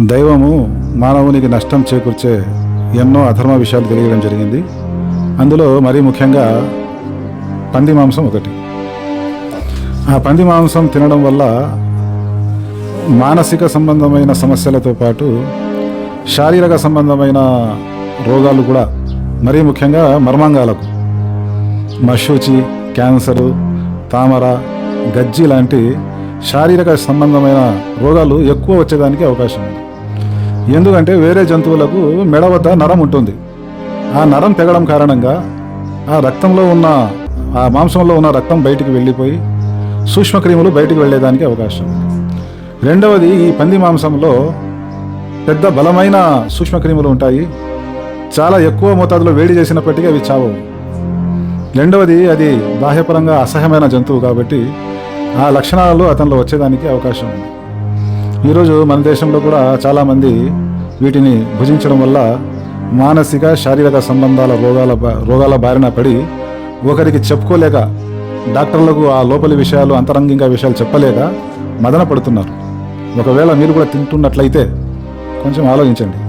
దైవము మానవునికి నష్టం చేకూర్చే ఎన్నో అధర్మ విషయాలు తెలియడం జరిగింది. అందులో మరీ ముఖ్యంగా పంది మాంసం ఒకటి. ఆ పంది మాంసం తినడం వల్ల మానసిక సంబంధమైన సమస్యలతో పాటు శారీరక సంబంధమైన రోగాలు కూడా, మరీ ముఖ్యంగా మర్మాంగాలకు మశూచి, క్యాన్సరు, తామర, గజ్జి లాంటి శారీరక సంబంధమైన రోగాలు ఎక్కువ వచ్చేదానికి అవకాశం ఉంది. ఎందుకంటే వేరే జంతువులకు మెడ వద్ద నరం ఉంటుంది. ఆ నరం తెగడం కారణంగా ఆ రక్తంలో ఉన్న, ఆ మాంసంలో ఉన్న రక్తం బయటికి వెళ్ళిపోయి సూక్ష్మక్రిములు బయటికి వెళ్ళేదానికి అవకాశం ఉంది. రెండవది, ఈ పంది మాంసంలో పెద్ద బలమైన సూక్ష్మక్రిములు ఉంటాయి. చాలా ఎక్కువ మోతాదులో వేడి చేసినప్పటికీ అవి చావవు. రెండవది, అది బాహ్యపరంగా అసహ్యమైన జంతువు కాబట్టి ఆ లక్షణాలు అతనిలో వచ్చేదానికి అవకాశం ఉంది. ఈరోజు మన దేశంలో కూడా చాలామంది వీటిని భుజించడం వల్ల మానసిక శారీరక సంబంధాల రోగాల బారిన పడి ఒకరికి చెప్పుకోలేక, డాక్టర్లకు ఆ లోపలి విషయాలు, అంతరంగిక విషయాలు చెప్పలేక మదన పడుతున్నారు. ఒకవేళ మీరు కూడా తింటున్నట్లయితే కొంచెం ఆలోచించండి.